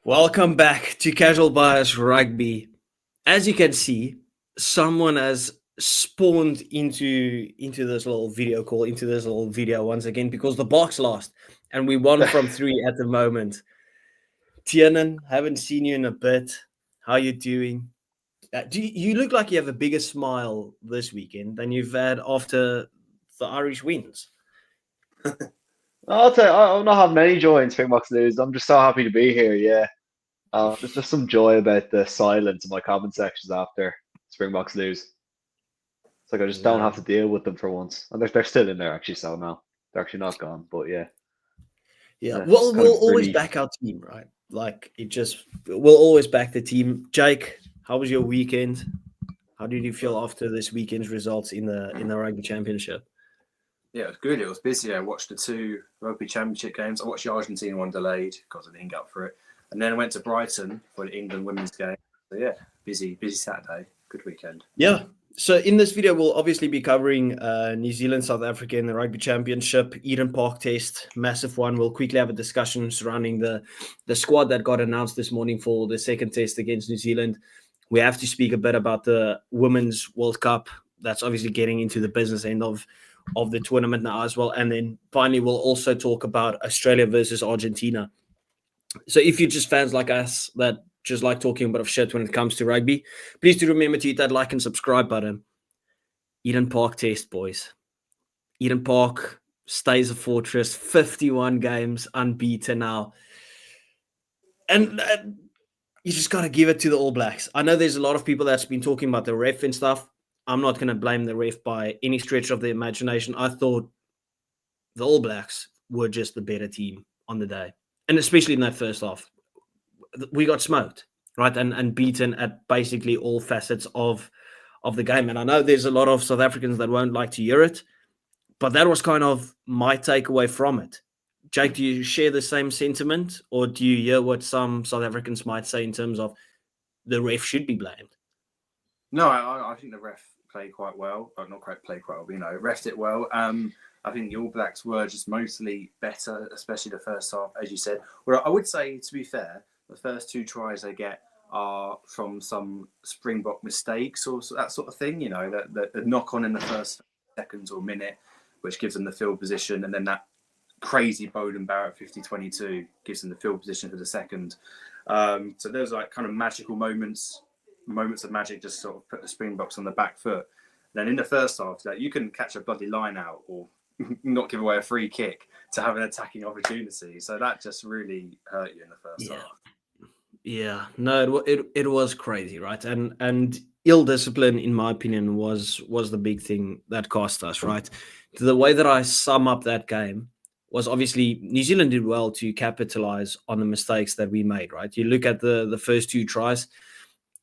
Welcome back to Casual Bias Rugby. As you can see, someone has spawned into this little video call, into this little video once again, because the Boks lost and we won from 3 at the moment. Tiernan, haven't seen you in a bit. How you doing? You look like you have a bigger smile this weekend than you've had after the Irish wins. I'll tell you, I'm not having any joy in Springboks news. I'm just so happy to be here. Yeah, there's just some joy about the silence in my comment sections after Springboks news. It's like I just don't have to deal with them for once. And they're still in there actually, so no, they're actually not gone. But yeah, well, we'll always back our team, right? Like we'll always back the team. Jake, how was your weekend? How did you feel after this weekend's results in the Rugby Championship? Yeah, it was good. It was busy. I watched the 2 Rugby Championship games. I watched the Argentina one delayed because I didn't get up for it. And then I went to Brighton for the England women's game. So yeah, busy Saturday. Good weekend. Yeah. So in this video, we'll obviously be covering New Zealand, South Africa in the Rugby Championship, Eden Park test, massive one. We'll quickly have a discussion surrounding the squad that got announced this morning for the second test against New Zealand. We have to speak a bit about the Women's World Cup. That's obviously getting into the business end of the tournament now as well. And then finally, we'll also talk about Australia versus Argentina. So if you're just fans like us that just like talking a bit of shit when it comes to rugby, please do remember to hit that like and subscribe button. Eden Park test, boys. Eden Park stays a fortress, 51 games unbeaten now. And you just got to give it to the All Blacks. I know there's a lot of people that's been talking about the ref and stuff. I'm not going to blame the ref by any stretch of the imagination. I thought the All Blacks were just the better team on the day. And especially in that first half. We got smoked, right? And beaten at basically all facets of the game. And I know there's a lot of South Africans that won't like to hear it, but that was kind of my takeaway from it. Jake, do you share the same sentiment, or do you hear what some South Africans might say in terms of the ref should be blamed? No, I think the ref played quite well. Well, not quite played quite well, but, refed it well. I think the All Blacks were just mostly better, especially the first half, as you said. Well, I would say, to be fair, the first 2 tries they get are from some Springbok mistakes or that sort of thing, the knock on in the first seconds or minute, which gives them the field position. And then that crazy Bowden Barrett 50-22 gives them the field position for the second. So there's like kind of magical moments of magic just sort of put the Springboks on the back foot. And then in the first half, you can catch a bloody line out or not give away a free kick to have an attacking opportunity. So that just really hurt you in the first half. Yeah, no, it was crazy, right? And ill discipline, in my opinion, was the big thing that cost us, right? The way that I sum up that game was obviously New Zealand did well to capitalize on the mistakes that we made, right? You look at the first 2 tries,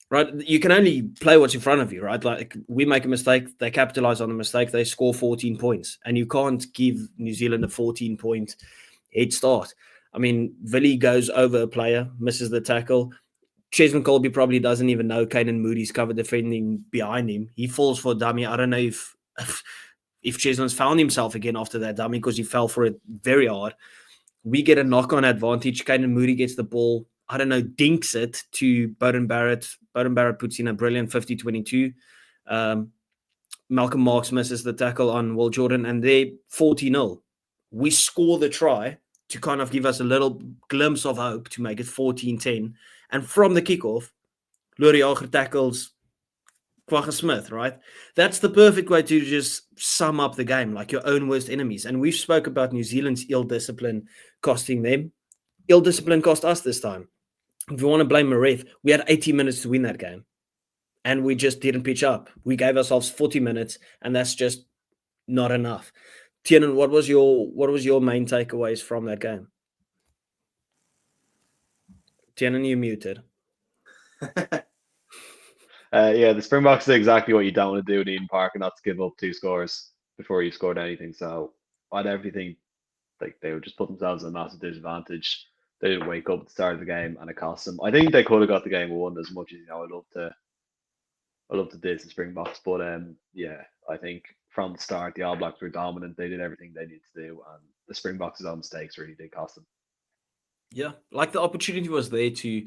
right? You can only play what's in front of you, right? Like we make a mistake, they capitalize on the mistake, they score 14 points, and you can't give New Zealand a 14-point head start. I mean, Villy goes over a player, misses the tackle. Cheslin Colby probably doesn't even know Canan Moody's cover defending behind him. He falls for a dummy. I don't know if Cheslin's found himself again after that dummy because he fell for it very hard. We get a knock-on advantage. Canan Moody gets the ball, I don't know, dinks it to Bowden Barrett. Bowden Barrett puts in a brilliant 50-22. Malcolm Marx misses the tackle on Will Jordan, and they're 40-0. We score the try to kind of give us a little glimpse of hope to make it 14-10. And from the kickoff, Laurie Jager tackles Kwagga Smith, right? That's the perfect way to just sum up the game, like your own worst enemies. And we've spoke about New Zealand's ill discipline costing them. Ill discipline cost us this time. If you want to blame a ref, we had 80 minutes to win that game. And we just didn't pitch up. We gave ourselves 40 minutes, and that's just not enough. Tiernan, what was your main takeaways from that game? Tiernan, you muted. The Springboks did exactly what you don't want to do in Eden Park, and not to give up 2 scores before you scored anything. So on everything, like they would just put themselves at a massive disadvantage. They didn't wake up at the start of the game, and it cost them. I think they could have got the game won as much as I love to diss the Springboks, but I think from the start. The All Blacks were dominant. They did everything they needed to do, and the Springboks' own mistakes really did cost them. Yeah, like the opportunity was there to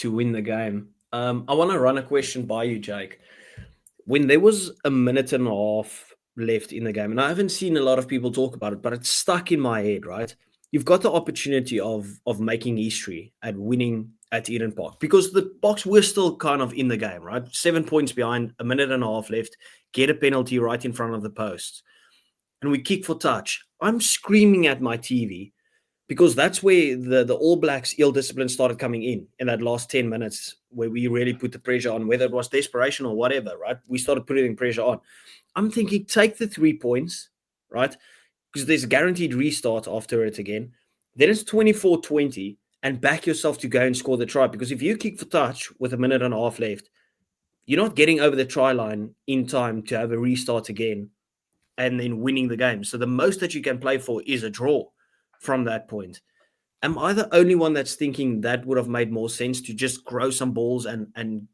win the game. I want to run a question by you, Jake. When there was a minute and a half left in the game, and I haven't seen a lot of people talk about it, but it's stuck in my head, right? You've got the opportunity of making history at winning at Eden Park because the Boks were still kind of in the game, right? 7 points behind, a minute and a half left, get a penalty right in front of the post, and we kick for touch. I'm screaming at my TV because that's where the All Blacks ill discipline started coming in that last 10 minutes where we really put the pressure on, whether it was desperation or whatever, right? We started putting pressure on. I'm thinking, take the 3 points, right? Because there's a guaranteed restart after it again. Then it's 24-20 and back yourself to go and score the try. Because if you kick for touch with a minute and a half left, you're not getting over the try line in time to have a restart again and then winning the game. So the most that you can play for is a draw from that point. Am I the only one that's thinking that would have made more sense to just grow some balls and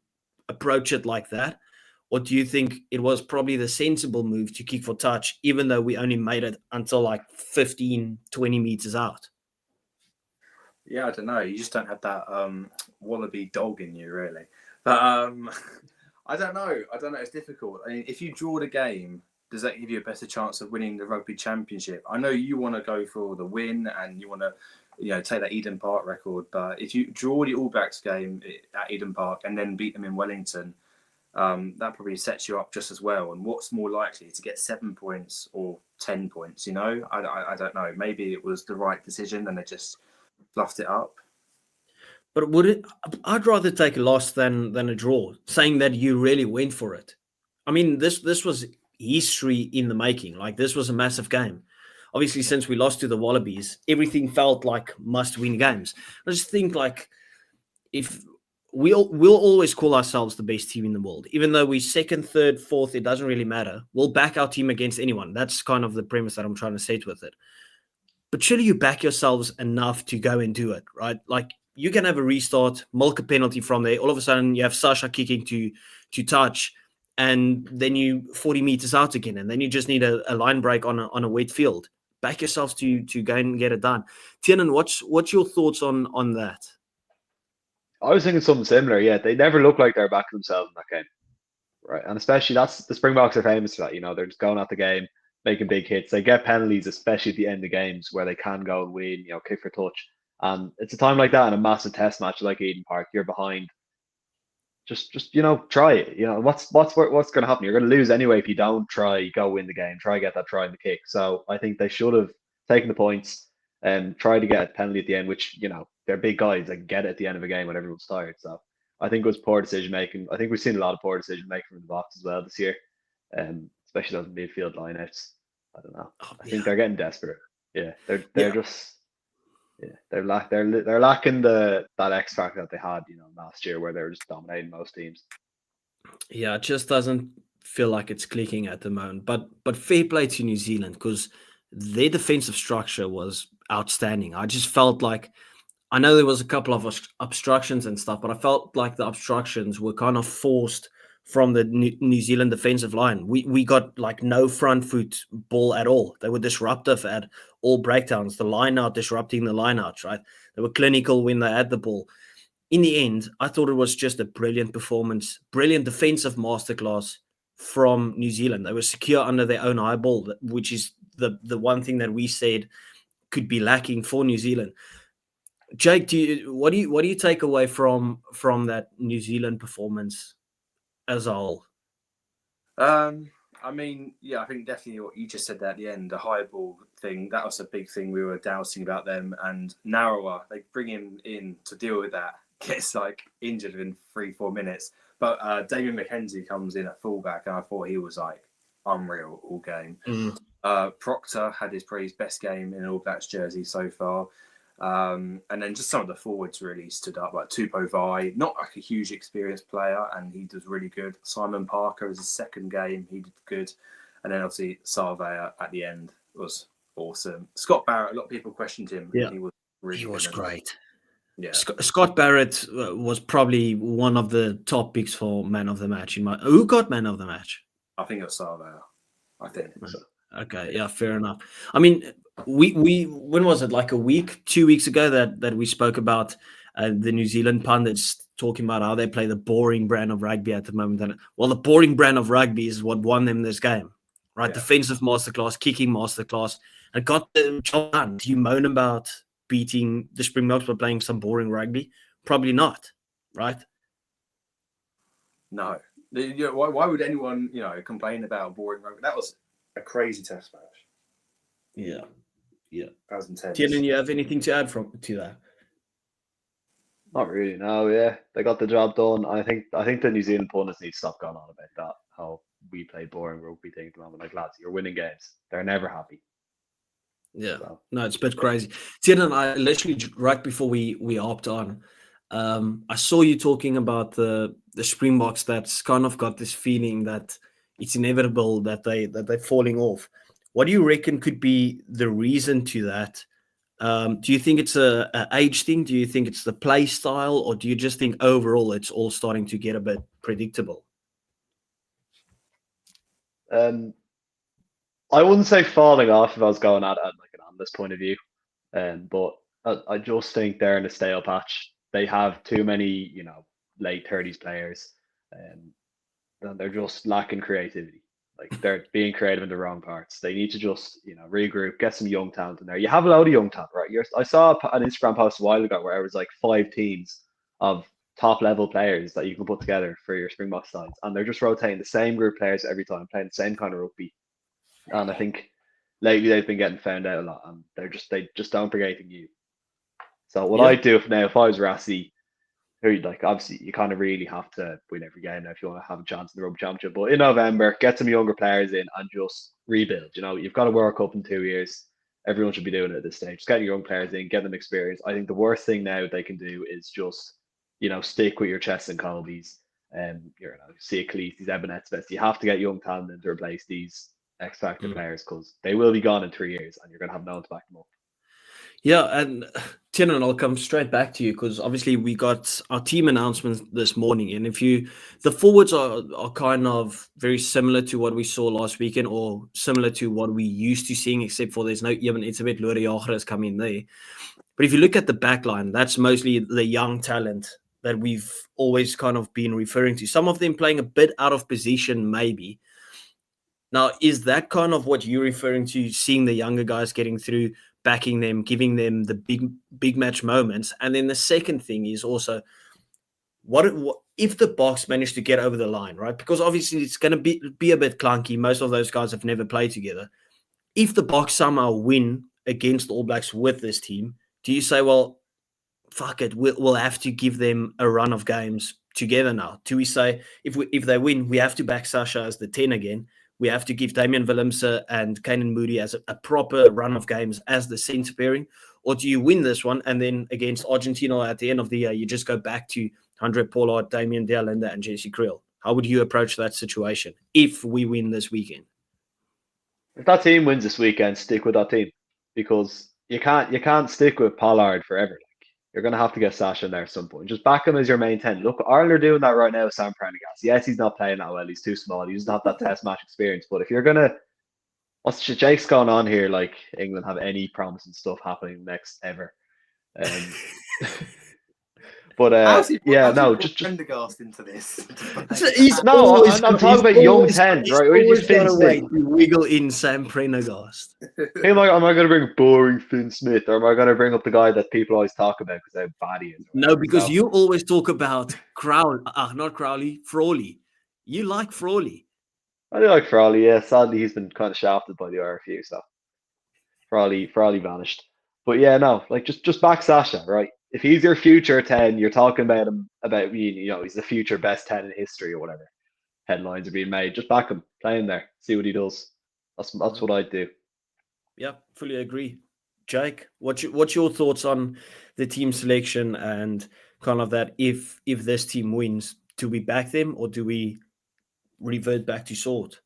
approach it like that? Or do you think it was probably the sensible move to kick for touch, even though we only made it until like 15, 20 meters out? Yeah, I don't know. You just don't have that Wallaby dog in you, really. But I don't know. It's difficult. I mean, if you draw the game, does that give you a better chance of winning the Rugby Championship? I know you want to go for the win and you want to, take that Eden Park record. But if you draw the All Blacks game at Eden Park and then beat them in Wellington, that probably sets you up just as well. And what's more likely to get 7 points or 10 points? I don't know. Maybe it was the right decision and they just fluffed it up. But I'd rather take a loss than a draw, saying that you really went for it. I mean, this was history in the making. Like, this was a massive game. Obviously, since we lost to the Wallabies, everything felt like must-win games. I just think, like, if we'll always call ourselves the best team in the world, even though we're second, third, fourth, it doesn't really matter. We'll back our team against anyone. That's kind of the premise that I'm trying to set with it. But surely you back yourselves enough to go and do it, right? Like, you can have a restart, milk a penalty from there. All of a sudden, you have Sasha kicking to touch, and then you 40 meters out again, and then you just need a line break on a wet field. Back yourselves to go and get it done. Tiernan, what's your thoughts on that? I was thinking something similar. Yeah, they never look like they're backing themselves in that game, right? And especially that's the Springboks are famous for that. They're just going at the game, making big hits. They get penalties, especially at the end of games where they can go and win. Kick for touch. And it's a time like that in a massive test match like Eden Park. You're behind. Just try it. What's going to happen? You're going to lose anyway if you don't try. Go win the game. Try get that try in the kick. So I think they should have taken the points and tried to get a penalty at the end, which they're big guys. They can get it at the end of a game when everyone's tired. So I think it was poor decision making. I think we've seen a lot of poor decision making from the Boks as well this year, especially those midfield lineouts. I don't know. I think they're getting desperate. Yeah, they're just. Yeah, they're lacking that X factor that they had, last year where they were just dominating most teams. Yeah, it just doesn't feel like it's clicking at the moment. But fair play to New Zealand because their defensive structure was outstanding. I just felt like, I know there was a couple of obstructions and stuff, but I felt like the obstructions were kind of forced from the New Zealand defensive line. We got like no front foot ball at all. They were disruptive at all breakdowns. The line out disrupting the line outs, right? They were clinical when they had the ball. In the end, I thought it was just a brilliant performance, brilliant defensive masterclass from New Zealand. They were secure under their own high ball, which is the one thing that we said could be lacking for New Zealand. Jake, what do you take away from that New Zealand performance as a whole? I mean, yeah, I think definitely what you just said there at the end, the high ball thing, that was a big thing we were doubting about them. And Narawa, they bring him in to deal with that, gets like injured within 3-4 minutes. But Damien McKenzie comes in at fullback, and I thought he was like unreal all game. Proctor had probably his best game in an All Blacks jersey so far. And then just some of the forwards really stood up, like Tupou Vai, not like a huge experienced player, and he does really good. Simon Parker was his second game, he did good. And then obviously Sarvea at the end was awesome. Scott Barrett, a lot of people questioned him. Yeah, he was great. Yeah, Scott Barrett was probably one of the top picks for man of the match. Who got man of the match? I think it was Sarvea. I think. So, Okay, yeah, fair enough. I mean, we when was it, like a week, 2 weeks ago, that we spoke about the New Zealand pundits talking about how they play the boring brand of rugby at the moment. And well, the boring brand of rugby is what won them this game, right? Yeah. Defensive masterclass, kicking masterclass, and got the job done. Do you moan about beating the Springboks by playing some boring rugby? Probably not, right? No. Why would anyone, complain about boring rugby? That was a crazy test match. Yeah, yeah. That was intense. Tiernan, you have anything to add to that? not really. No, yeah, they got the job done. I think the New Zealand pundits need to stop going on about that. How we play boring rugby thing at the moment. Like, lads, you're winning games. They're never happy. Yeah, So, no, it's a bit crazy. Tiernan, I literally right before we hopped on, I saw you talking about the Springboks that's kind of got this feeling that it's inevitable that they're falling off. What do you reckon could be the reason to that? Do you think it's a age thing? Do you think it's the play style, or do you just think overall it's all starting to get a bit predictable? I wouldn't say falling off if I was going at it like an analyst point of view. But I just think they're in a stale patch. They have too many, late 30s players, and they're just lacking creativity. Like, they're being creative in the wrong parts. They need to just, regroup, get some young talent in there. You have a lot of young talent, right? I saw an Instagram post a while ago where it was like 5 teams of top level players that you can put together for your Springbok sides, and they're just rotating the same group of players every time, playing the same kind of rugby. And I think lately they've been getting found out a lot, and they just don't bring anything new. So what Yeah. I'd do if I was Rassi, like, obviously you kind of really have to win every game now if you want to have a chance in the Rugby Championship. But in November, get some younger players in and just rebuild. You've got a World Cup in 2 years. Everyone should be doing it at this stage. Just get your young players in, get them experience. I think the worst thing now they can do is just, stick with your Chess and Colbys, see Khaleesi's, Ebenet's best. You have to get young talent in to replace these X Factor players, because they will be gone in 3 years and you're going to have no one to back them up. Yeah, and Tiernan, I'll come straight back to you because obviously we got our team announcements this morning, and the forwards are kind of very similar to what we saw last weekend, or similar to what we used to seeing, except for there's no Eben Etzebeth, Lore Jager has come in there. But if you look at the back line, that's mostly the young talent that we've always kind of been referring to. Some of them playing a bit out of position, maybe. Now, is that kind of what you're referring to, seeing the younger guys getting through, backing them, giving them the big match moments? And then the second thing is also, what if the Boks manage to get over the line, right? Because obviously it's going to be a bit clunky. Most of those guys have never played together. If the Boks somehow win against the All Blacks with this team, do you say, well, fuck it, we'll have to give them a run of games together now? Do we say, if they win, we have to back Sasha as the 10 again? We have to give Damian Willemse and Kanan Moody as a proper run of games as the centre pairing? Or do you win this one and then against Argentina at the end of the year, you just go back to Andre Pollard, Damian De Allende, and Jesse Kriel? How would you approach that situation if we win this weekend? If that team wins this weekend, stick with that team, because you can't stick with Pollard forever. Like, you're going to have to get Sasha in there at some point. Just back him as your main 10. Look, Ireland are doing that right now with Sam Prendergast. Yes, he's not playing that well. He's too small. He doesn't have that test match experience. But if you're going to, what's Jake's going on here? Like, England have any promising stuff happening next ever. But just Prendergast into this. I'm talking about young 10s, right? Where you just Finn Smith. Wiggle in Sam Prendergast. Hey, am I going to bring boring Finn Smith, or am I going to bring up the guy that people always talk about because how bad he is? No, because you always talk about not Crowley, Frawley. You like Frawley. I do like Frawley, yeah. Sadly, he's been kind of shafted by the RFU, so Frawley vanished. But yeah, no, like just back Sasha, right? If he's your future 10, you're talking about him, he's the future best 10 in history or whatever. Headlines are being made. Just back him, play him there, see what he does. That's what I'd do. Yeah, fully agree. Jake, what's your thoughts on the team selection and kind of that? If this team wins, do we back them or do we revert back to sort?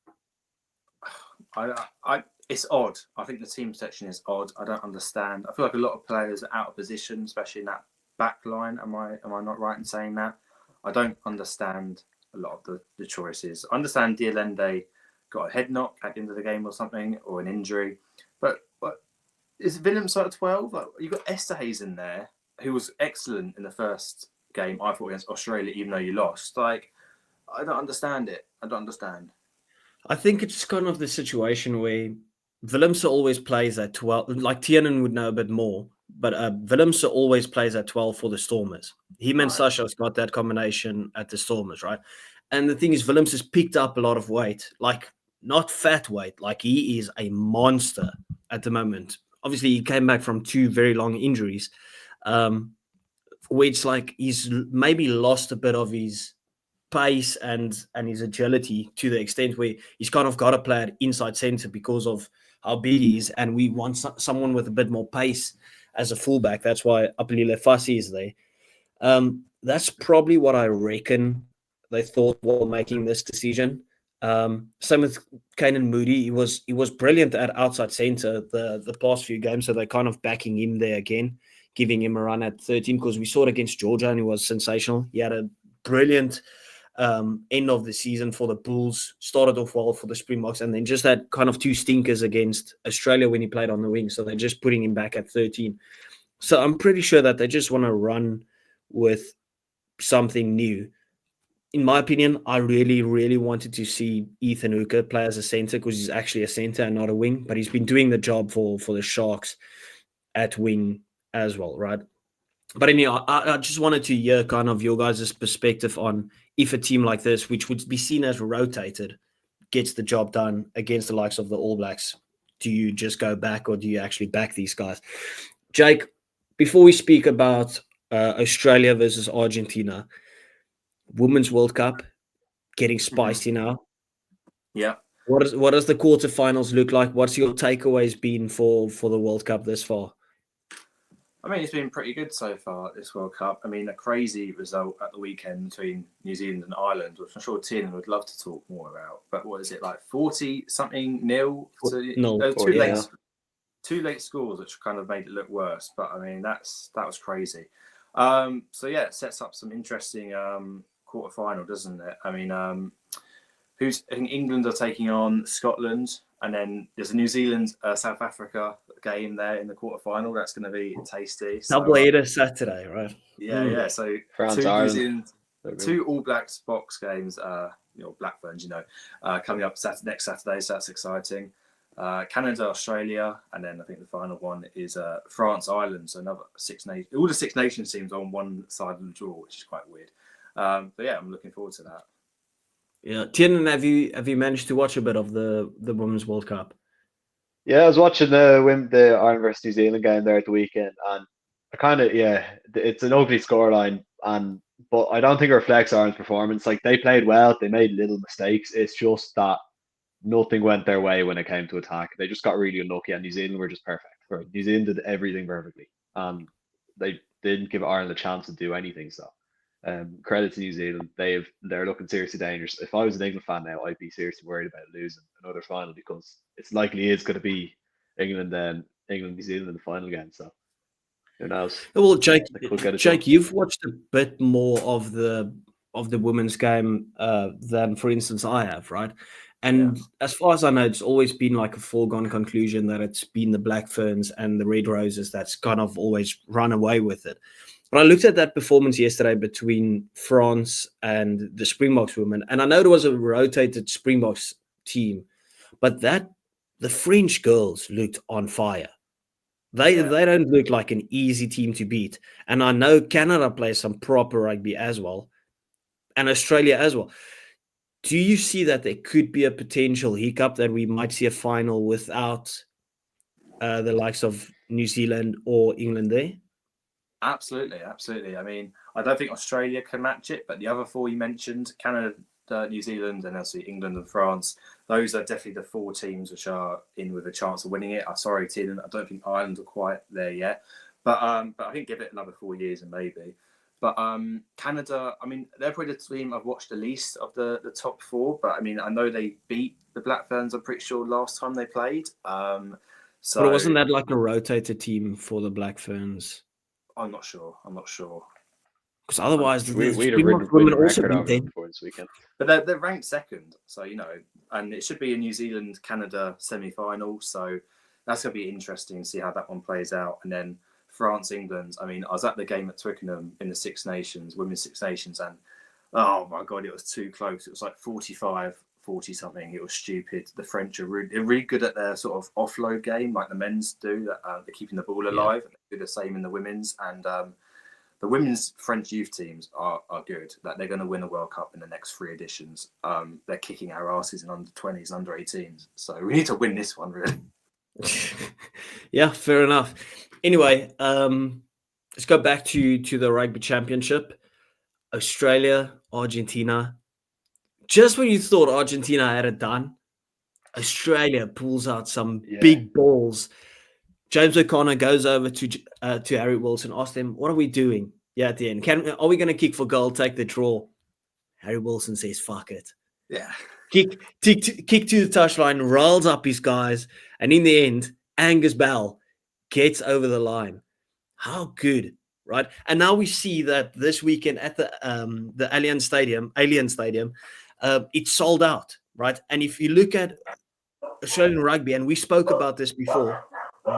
It's odd. I think the team section is odd. I don't understand. I feel like a lot of players are out of position, especially in that back line. Am I not right in saying that? I don't understand a lot of the choices. I understand De Allende got a head knock at the end of the game or something, or an injury. But is Willems at 12? Like, you've got Esterhuis in there, who was excellent in the first game, I thought, against Australia, even though you lost. Like, I don't understand it. I don't understand. I think it's kind of the situation where Willems always plays at 12. Like Tiernan would know a bit more, but Willems always plays at 12 for the Stormers. Him and Sasha's got that combination at the Stormers, right? And the thing is, Willems has picked up a lot of weight, like not fat weight, like he is a monster at the moment. Obviously, he came back from 2 very long injuries, which like he's maybe lost a bit of his pace and his agility to the extent where he's kind of got to play at inside center because of how big he is, and we want someone with a bit more pace as a fullback. That's why Apelile Fassi is there. That's probably what I reckon they thought while making this decision. Same with Kanan Moody. He was brilliant at outside center the past few games, so they're kind of backing him there again, giving him a run at 13, because we saw it against Georgia and he was sensational. He had a brilliant end of the season for the Bulls, started off well for the Springboks, and then just had kind of 2 stinkers against Australia when he played on the wing. So they're just putting him back at 13. So I'm pretty sure that they just want to run with something new. In my opinion, I really, really wanted to see Ethan Hooker play as a center, because he's actually a center and not a wing, but he's been doing the job for the Sharks at wing as well, right? But anyway, I just wanted to hear kind of your guys' perspective on if a team like this, which would be seen as rotated, gets the job done against the likes of the All Blacks. Do you just go back, or do you actually back these guys? Jake, before we speak about Australia versus Argentina, Women's World Cup getting spicy now. Yeah. What does the quarterfinals look like? What's your takeaways been for the World Cup this far? I mean, it's been pretty good so far, this World Cup. I mean, a crazy result at the weekend between New Zealand and Ireland, which I'm sure Tiernan would love to talk more about. But what is it, like 40-something nil? No, two late scores, which kind of made it look worse. But I mean, that was crazy. So yeah, it sets up some interesting quarterfinal, doesn't it? I mean, I think England are taking on Scotland, and then there's a New Zealand South Africa game there in the quarterfinal. That's going to be tasty. Double header Saturday, right? Yeah. So France, 2 New Ireland. Zealand, 2 All Blacks Boks games. Blackburns, coming up next Saturday. So that's exciting. Canada, Australia, and then I think the final one is France, Ireland. So another all the Six Nations teams on one side of the draw, which is quite weird. But yeah, I'm looking forward to that. Yeah, Tiernan, have you managed to watch a bit of the Women's World Cup? Yeah, I was watching the Ireland versus New Zealand game there at the weekend, and it's an ugly scoreline, but I don't think it reflects Ireland's performance. Like, they played well, they made little mistakes. It's just that nothing went their way when it came to attack. They just got really unlucky, and New Zealand were just perfect. New Zealand did everything perfectly, and they didn't give Ireland a chance to do anything. So, credit to New Zealand. They're looking seriously dangerous. If I was an England fan now, I'd be seriously worried about losing another final, because it's likely it's going to be England New Zealand in the final again. So who knows? Well, Jake, you've watched a bit more of the women's game than, for instance, I have, right? And as far as I know, it's always been like a foregone conclusion that it's been the Black Ferns and the Red Roses that's kind of always run away with it. But I looked at that performance yesterday between France and the Springboks women, and I know there was a rotated Springboks team, but the French girls looked on fire. They don't look like an easy team to beat. And I know Canada plays some proper rugby as well, and Australia as well. Do you see that there could be a potential hiccup that we might see a final without the likes of New Zealand or England there? Absolutely. I mean, I don't think Australia can match it, but the other 4 you mentioned, Canada, New Zealand, and obviously England and France, those are definitely the 4 teams which are in with a chance of winning it. I'm sorry, Tiernan, I don't think Ireland are quite there yet, but I think give it another 4 years and maybe. But Canada, I mean, they're probably the team I've watched the least of the top 4, but I mean, I know they beat the Black Ferns, I'm pretty sure, last time they played. But wasn't that like a rotated team for the Black Ferns? I'm not sure. Because otherwise, we'd have ridden women a also record beat over them them. before for this weekend. But they're ranked second, so and it should be a New Zealand-Canada semi-final. So that's going to be interesting to see how that one plays out. And then France-England. I mean, I was at the game at Twickenham in the Six Nations, Women's Six Nations, and oh my God, it was too close. It was like 40 something. It was stupid. The French are really good at their sort of offload game, like the men's do. That they're keeping the ball alive. Yeah. They do the same in the women's, and the women's French youth teams are good. That they're going to win the World Cup in the next 3 editions. They're kicking our asses in under 20s, under 18s. So we need to win this one, really. Yeah, fair enough. Anyway, let's go back to the Rugby Championship. Australia, Argentina. Just when you thought Argentina had it done, Australia pulls out some big balls. James O'Connor goes over to Harry Wilson, asks him, "What are we doing?" Yeah, at the end, are we going to kick for goal, take the draw? Harry Wilson says, "Fuck it." Yeah. Kick to the touchline, rolls up his guys, and in the end, Angus Bell gets over the line. How good, right? And now we see that this weekend at the Allianz Stadium, it's sold out, right? And if you look at Australian rugby, and we spoke about this before,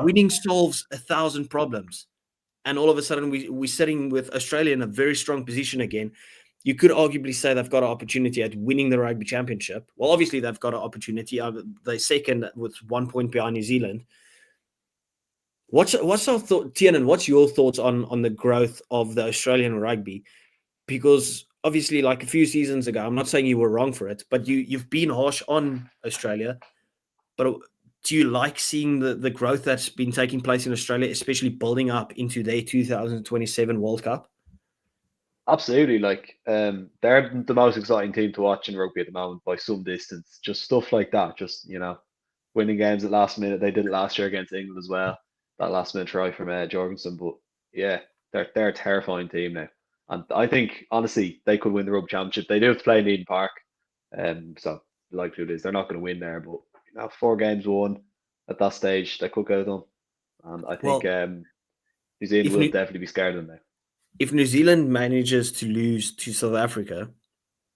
winning solves 1,000 problems. And all of a sudden, we're sitting with Australia in a very strong position again. You could arguably say they've got an opportunity at winning the Rugby Championship. Well, obviously, they've got an opportunity. They're second with 1 point behind New Zealand. What's our thought, Tiernan? What's your thoughts on the growth of the Australian rugby? Because obviously, like a few seasons ago, I'm not saying you were wrong for it, but you've been harsh on Australia. But do you like seeing the growth that's been taking place in Australia, especially building up into their 2027 World Cup? Absolutely, they're the most exciting team to watch in rugby at the moment by some distance. Just stuff like that, just winning games at last minute. They did it last year against England as well. That last minute try from Jorgensen, but yeah, they're a terrifying team now, and I think honestly they could win the Rugby Championship. They do have to play in Eden Park, so the likelihood is they're not going to win there. But 4 games won at that stage, they could go done, and I think New Zealand will definitely be scared of them now. If New Zealand manages to lose to South Africa,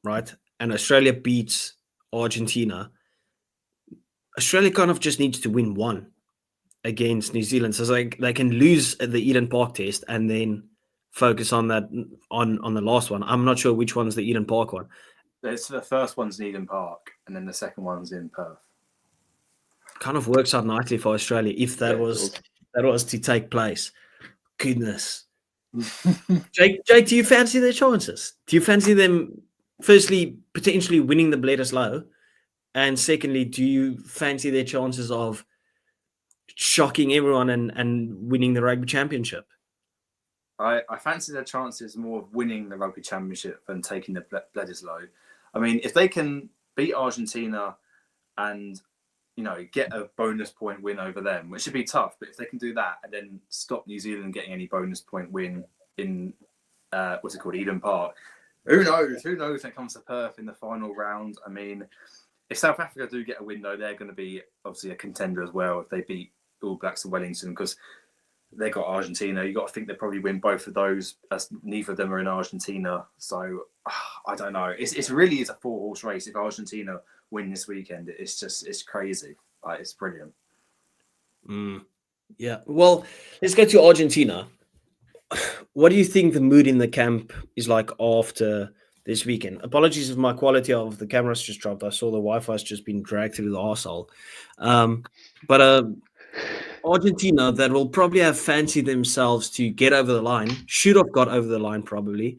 right, and Australia beats Argentina, Australia kind of just needs to win one against New Zealand, so they can lose the Eden Park test and then focus on that on the last one. I'm not sure which one's the Eden Park one. So the first one's in Eden Park, and then the second one's in Perth. Kind of works out nicely for Australia if that was to take place. Goodness. Jake, do you fancy their chances? Do you fancy them, firstly, potentially winning the Bledisloe? And secondly, do you fancy their chances of shocking everyone and winning the Rugby Championship? I fancy their chances more of winning the Rugby Championship than taking the Bledisloe. I mean, if they can beat Argentina and get a bonus point win over them, which should be tough, but if they can do that and then stop New Zealand getting any bonus point win in Eden Park, who knows when it comes to Perth in the final round. I mean, if South Africa do get a win, though, they're going to be obviously a contender as well if they beat All Blacks and Wellington, because they got Argentina. You got to think they probably win both of those, as neither of them are in Argentina. So I don't know. It's really is a 4-horse race. If Argentina win this weekend, it's crazy. It's brilliant. Yeah. Well, let's go to Argentina. What do you think the mood in the camp is like after this weekend? Apologies if my quality of the camera's just dropped. I saw the Wi-Fi's just been dragged through the arsehole. But Argentina, that will probably have fancied themselves to get over the line, should have got over the line probably.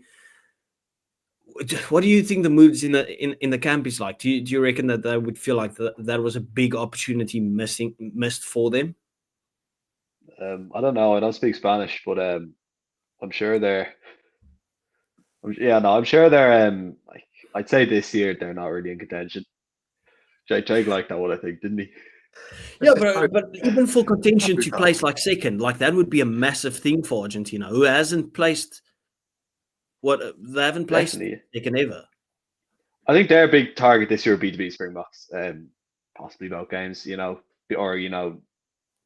What do you think the moods in the camp is like? Do you reckon that they would feel like that was a big opportunity missed for them? I don't know. I don't speak Spanish, but I'm sure they're. I'm sure they're. I'd say this year they're not really in contention. Jake liked that one, I think, didn't he? Yeah, but even for contention to place like second, like that would be a massive thing for Argentina, who hasn't placed they haven't placed second ever. I think their big target this year would be to beat Springboks, possibly both games, or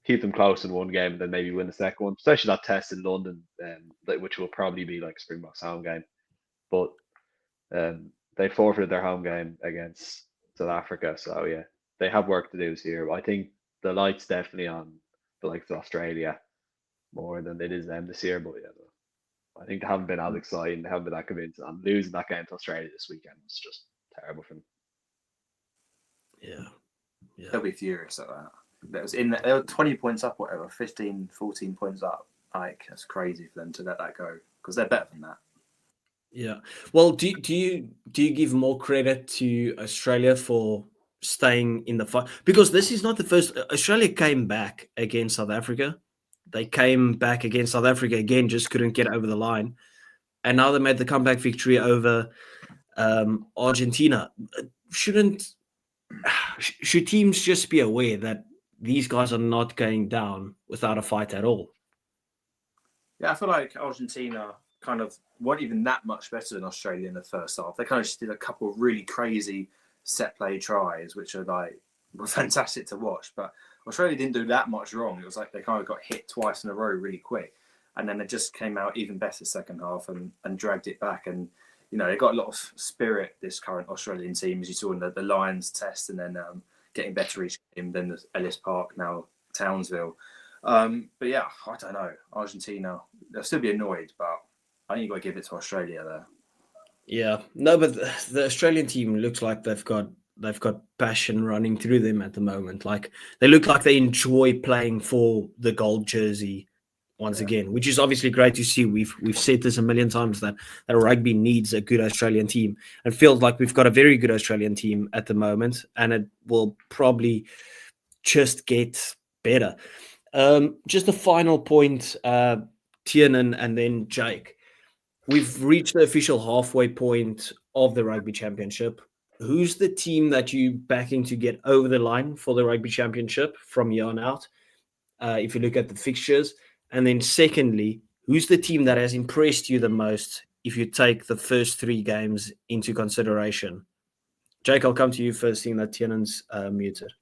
keep them close in one game and then maybe win the second one, especially that test in London, which will probably be like Springboks home game. But they forfeited their home game against South Africa. So yeah, they have work to do this year. I think the light's definitely on the likes of Australia more than it is them this year. But yeah, I think they haven't been as exciting. They haven't been that convincing. And losing that game to Australia this weekend was just terrible for them. Yeah. They'll be furious at that. They were 20 points up, whatever, 15, 14 points up. Like, that's crazy for them to let that go because they're better than that. Yeah. Well, do you give more credit to Australia for staying in the fight? Because this is not the first. Australia came back against South Africa. They came back against South Africa again, just couldn't get over the line. And now they made the comeback victory over Argentina. Should teams just be aware that these guys are not going down without a fight at all? Yeah, I feel like Argentina kind of weren't even that much better than Australia in the first half. They kind of just did a couple of really crazy set play tries, which were fantastic to watch. But Australia didn't do that much wrong. It was like they kind of got hit twice in a row really quick. And then they just came out even better second half and dragged it back. And, they got a lot of spirit, this current Australian team, as you saw in the Lions test, and then getting better each game than the Ellis Park, now Townsville. But yeah, I don't know. Argentina, they'll still be annoyed, but I think you've got to give it to Australia there. Yeah. No, but the Australian team looks like they've got passion running through them at the moment. Like, they look like they enjoy playing for the gold jersey once again, which is obviously great to see. We've said this a million times that rugby needs a good Australian team, and feels like we've got a very good Australian team at the moment, and it will probably just get better. Just a final point, Tiernan and then Jake. We've reached the official halfway point of the Rugby Championship. Who's the team that you backing to get over the line for the Rugby Championship from here on out? If you look at the fixtures. And then secondly, who's the team that has impressed you the most if you take the first 3 games into consideration? Jake, I'll come to you first, seeing that Tiernan's muted.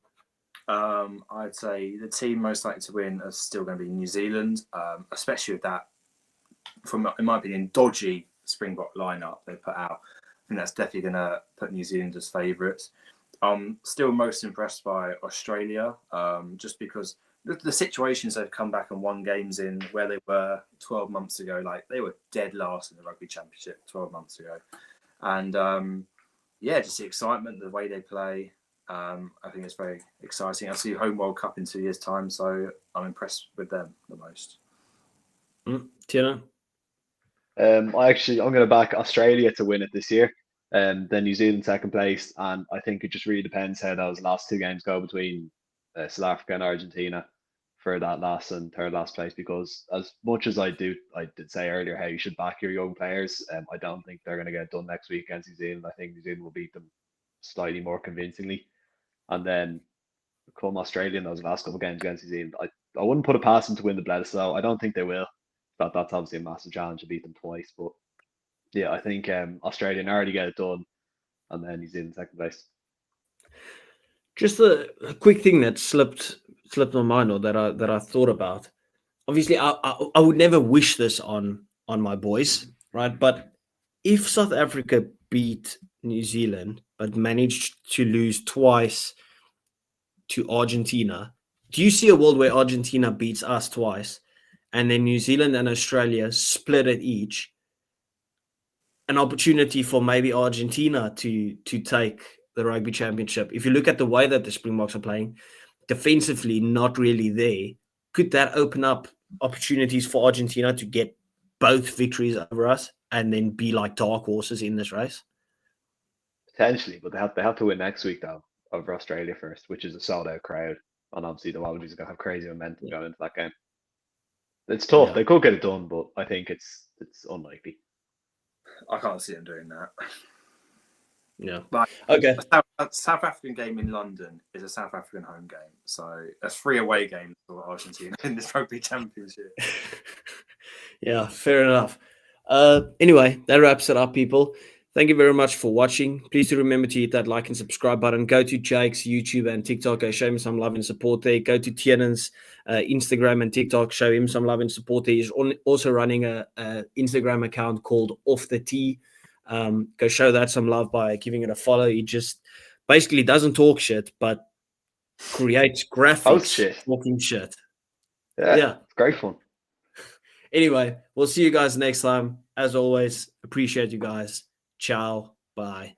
I'd say the team most likely to win is still going to be New Zealand, especially with that, in my opinion, dodgy Springbok lineup they put out. I think that's definitely going to put New Zealand as favourites. Still most impressed by Australia, just because the situations they've come back and won games in where they were 12 months ago, like they were dead last in the Rugby Championship 12 months ago. And just the excitement, the way they play, I think it's very exciting. I see Home World Cup in 2 years' time, so I'm impressed with them the most. Tina? I'm going to back Australia to win it this year. Then New Zealand second place, and I think it just really depends how those last 2 games go between South Africa and Argentina for that last and third last place. Because as much as I did say earlier how you should back your young players, I don't think they're going to get done next week against New Zealand. I think New Zealand will beat them slightly more convincingly, and then come Australia in those last couple of games against New Zealand, I wouldn't put it past them to win the Bledisloe. I don't think they will. But that's obviously a massive challenge to beat them twice. But yeah, I think Australia already get it done, and then New Zealand second place. Just a quick thing that slipped my mind, or that I thought about. Obviously, I would never wish this on my boys, right? But if South Africa beat New Zealand but managed to lose twice to Argentina, do you see a world where Argentina beats us twice, and then New Zealand and Australia split it each? An opportunity for maybe Argentina to take the Rugby Championship. If you look at the way that the Springboks are playing, defensively not really there, could that open up opportunities for Argentina to get both victories over us and then be like dark horses in this race? Potentially, but they have to win next week though over Australia first, which is a sold out crowd, and obviously the Wallabies are going to have crazy momentum going into that game. It's tough. Yeah. They could get it done, but I think it's unlikely. I can't see them doing that. Yeah. Like, Okay. a South African game in London is a South African home game. So that's 3 away games for Argentina in this Rugby Championship. Yeah, fair enough. Anyway, that wraps it up, people. Thank you very much for watching. Please do remember to hit that like and subscribe button. Go to Jake's YouTube and TikTok. Show him some love and support there. Go to Tiernan's Instagram and TikTok. Show him some love and support there. He's also running a Instagram account called Off the Tee. Go show that some love by giving it a follow. He just basically doesn't talk shit, but creates graphics shit. talking shit. Yeah, it's great fun. Anyway, we'll see you guys next time. As always, appreciate you guys. Ciao. Bye.